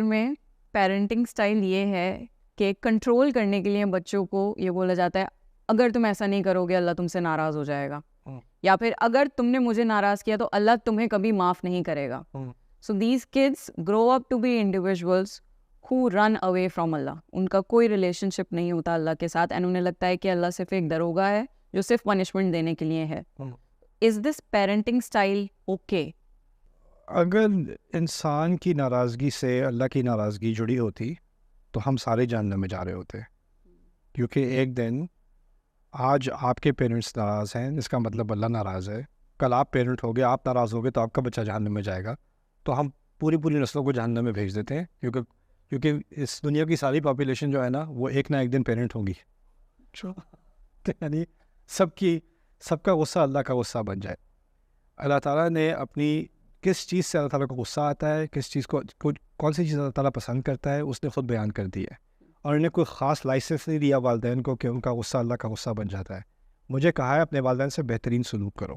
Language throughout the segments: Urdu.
میں پیرنٹنگ سٹائل یہ ہے کہ کنٹرول کرنے کے لیے بچوں کو یہ بولا جاتا ہے اگر تم ایسا نہیں کرو گے اللہ تم سے ناراض ہو جائے گا، یا پھر اگر تم نے مجھے ناراض کیا تو اللہ تمہیں کبھی معاف نہیں کرے گا. So these kids grow up to be individuals who run away from Allah. ان کا کوئی ریلیشن شپ نہیں ہوتا اللہ کے ساتھ، اینڈ انہیں لگتا ہے کہ اللہ صرف ایک دروگا ہے جو صرف پنشمنٹ دینے کے لیے ہے. از دس پیرنٹنگ اسٹائل اوکے؟ اگر انسان کی ناراضگی سے اللہ کی ناراضگی جڑی ہوتی تو ہم سارے جہنم میں جا رہے ہوتے، کیونکہ ایک دن آج آپ کے پیرنٹس ناراض ہیں اس کا مطلب اللہ ناراض ہے، کل آپ پیرنٹ ہوگے، آپ ناراض ہوگے تو آپ کا بچہ جہنم میں جائے گا. تو ہم پوری نسلوں کو جہنم میں بھیج دیتے ہیں، کیونکہ اس دنیا کی ساری پاپولیشن جو ہے نا وہ ایک نہ ایک دن پیرنٹ ہوگی. یعنی سب کا غصہ اللہ کا غصہ بن جائے. اللہ تعالیٰ نے اپنی کس چیز سے اللہ تعالیٰ کو غصہ آتا ہے، کس چیز کو کون سی چیز اللہ تعالیٰ پسند کرتا ہے، اس نے خود بیان کر دی ہے، اور انہیں کوئی خاص لائسنس نہیں دیا والدین کو کہ ان کا غصہ اللہ کا غصہ بن جاتا ہے. مجھے کہا ہے اپنے والدین سے بہترین سلوک کرو،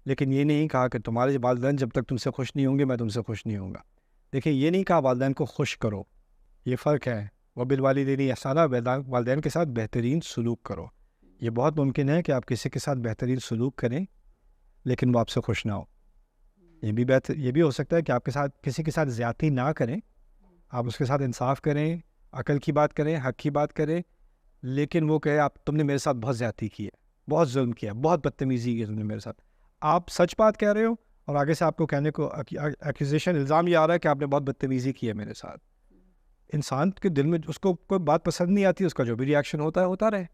لیکن یہ نہیں کہا کہ تمہارے والدین جب تک تم سے خوش نہیں ہوں گے میں تم سے خوش نہیں ہوں گا. دیکھیں یہ نہیں کہا والدین کو خوش کرو، یہ فرق ہے. وبالوالدین احسانا، والدین کے ساتھ بہترین سلوک کرو. یہ بہت ممکن ہے کہ آپ کسی کے ساتھ بہترین سلوک کریں لیکن وہ آپ سے خوش نہ ہو. یہ بھی ہو سکتا ہے کہ آپ کے ساتھ کسی کے ساتھ زیادتی نہ کریں، آپ اس کے ساتھ انصاف کریں، عقل کی بات کریں، حق کی بات کریں، لیکن وہ کہے تم نے میرے ساتھ بہت زیادتی کی ہے، بہت ظلم کیا، بہت بدتمیزی کی تم نے میرے ساتھ. آپ سچ بات کہہ رہے ہو اور آگے سے آپ کو کہنے کو ایکوزیشن، الزام یہ آ رہا ہے کہ آپ نے بہت بدتمیزی کی ہے میرے ساتھ. انسان کے دل میں اس کو کوئی بات پسند نہیں آتی، اس کا جو بھی ریاکشن ہوتا ہے ہوتا رہے،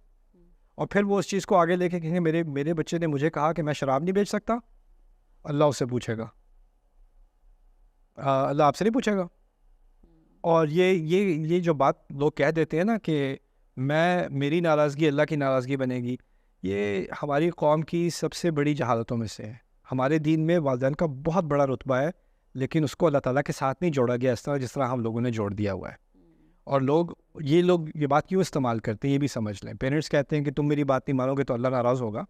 اور پھر وہ اس چیز کو آگے لے کے کہیں گے میرے بچے نے مجھے کہا کہ میں شراب نہیں بیچ سکتا. اللہ اس سے پوچھے گا، اللہ آپ سے نہیں پوچھے گا. اور یہ جو بات لوگ کہہ دیتے ہیں نا کہ میری ناراضگی اللہ کی ناراضگی بنے گی، یہ ہماری قوم کی سب سے بڑی جہالتوں میں سے ہے. ہمارے دین میں والدین کا بہت بڑا رتبہ ہے، لیکن اس کو اللہ تعالیٰ کے ساتھ نہیں جوڑا گیا جس طرح ہم لوگوں نے جوڑ دیا ہوا ہے. اور لوگ یہ بات کیوں استعمال کرتے ہیں یہ بھی سمجھ لیں. پیرنٹس کہتے ہیں کہ تم میری بات نہیں مانو گے تو اللہ ناراض ہوگا،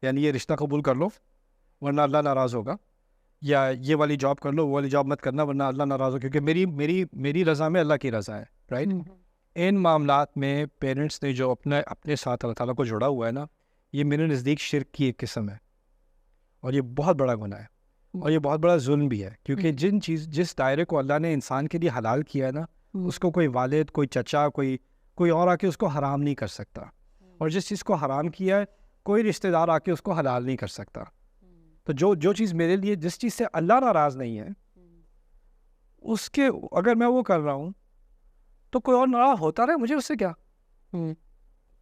یعنی یہ رشتہ قبول کر لو ورنہ اللہ ناراض ہوگا، یا یہ والی جاب کر لو وہ والی جاب مت کرنا ورنہ اللہ ناراض ہوگا، کیونکہ میری رضا میں اللہ کی رضا ہے. رائٹ؟ ان معاملات میں پیرنٹس نے جو اپنے ساتھ اللہ تعالیٰ کو جوڑا ہوا ہے نا، یہ میرے نزدیک شرک کی ایک قسم ہے، اور یہ بہت بڑا گناہ ہے، اور یہ بہت بڑا ظلم بھی ہے. کیونکہ جس دائرے کو اللہ نے انسان کے لیے حلال کیا ہے نا، اس کو کوئی والد، کوئی چچا، کوئی اور آ کے اس کو حرام نہیں کر سکتا. اور جس چیز کو حرام کیا ہے کوئی رشتہ دار آ کے اس کو حلال نہیں کر سکتا. تو جو چیز میرے لیے، جس چیز سے اللہ ناراض نہیں ہے، اس کے اگر میں وہ کر رہا ہوں تو کوئی اور ناراض ہوتا رہے، مجھے اس سے کیا،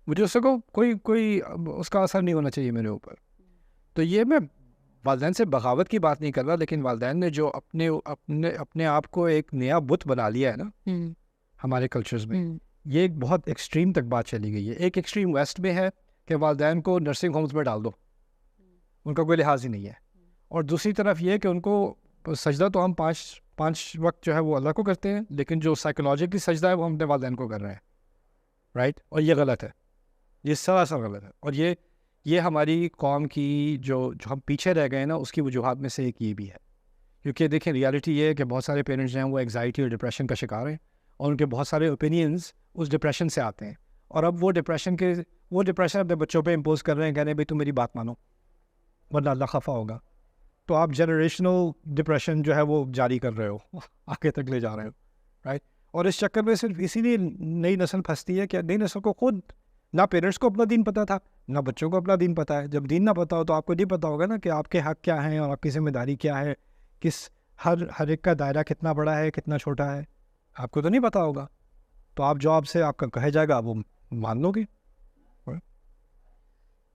مجھے اس سے کوئی اس کا اثر نہیں ہونا چاہیے میرے اوپر. تو یہ میں والدین سے بغاوت کی بات نہیں کر رہا، لیکن والدین نے جو اپنے آپ کو ایک نیا بت بنا لیا ہے نا ہمارے کلچرز میں، یہ ایک بہت ایکسٹریم تک بات چلی گئی ہے. ایک ایکسٹریم ویسٹ میں ہے کہ والدین کو نرسنگ ہومز میں ڈال دو، ان کا کوئی لحاظ ہی نہیں ہے. اور دوسری طرف یہ کہ ان کو سجدہ تو ہم پانچ وقت جو ہے وہ اللہ کو کرتے ہیں، لیکن جو سائیکولوجیکلی سجدہ ہے وہ ہم اپنے والدین کو کر رہے ہیں. رائٹ؟ اور یہ غلط ہے، یہ سراسر غلط ہے. اور یہ ہماری قوم کی جو ہم پیچھے رہ گئے ہیں نا، اس کی وجوہات میں سے ایک یہ بھی ہے. کیونکہ دیکھیں ریالٹی یہ ہے کہ بہت سارے پیرنٹس جو ہیں وہ انگزائٹی اور ڈپریشن کا شکار ہیں، اور ان کے بہت سارے اوپینینز اس ڈپریشن سے آتے ہیں، اور اب وہ ڈپریشن اپنے بچوں پہ امپوز کر رہے ہیں، کہہ رہے ہیں بھائی تم میری بات مانو ورنہ اللہ خفا ہوگا. تو آپ جنریشنل ڈپریشن جو ہے وہ جاری کر رہے ہو، آگے تک لے جا رہے ہو. رائٹ؟ اور اس چکر میں صرف اسی لیے نئی نسل پھنستی ہے کہ نئی نسل کو خود نہ پیرنٹس کو اپنا دین پتہ تھا، نہ بچوں کو اپنا دین پتہ ہے. جب دین نہ پتہ ہو تو آپ کو نہیں پتہ ہوگا نا کہ آپ کے حق کیا ہیں اور آپ کی ذمہ داری کیا ہے، ہر ایک کا دائرہ کتنا بڑا ہے کتنا چھوٹا ہے، آپ کو تو نہیں پتہ ہوگا. تو آپ جو آپ سے آپ کا کہے جائے گا آپ وہ مان لو گے.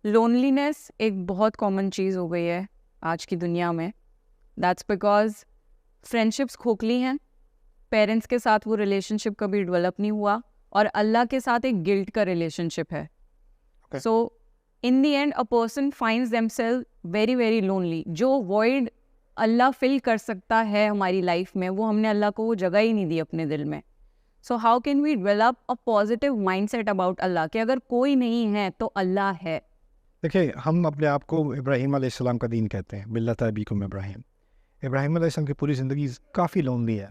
لونلینس ایک بہت کامن چیز ہو گئی ہے آج کی دنیا میں. دیٹس بیکاز فرینڈشپس کھوکھلی ہیں، پیرنٹس کے ساتھ وہ ریلیشن شپ کبھی ڈیولپ نہیں ہوا، اور اللہ کے ساتھ ایک گلٹ کا ریلیشن شپ ہے. So in the end a person finds themself very very lonely. جو وائڈ اللہ فل کر سکتا ہے ہماری لائف میں، وہ ہم نے اللہ کو وہ جگہ ہی نہیں دی اپنے دل میں. So how can we develop a positive mindset about Allah کہ اگر کوئی نہیں ہے تو اللہ ہے. دیکھیں ہم اپنے آپ کو ابراہیم علیہ السلام کا دین کہتے ہیں، ملت ابیکم ابراہیم. ابراہیم علیہ السلام کی پوری زندگی کافی لونلی ہے.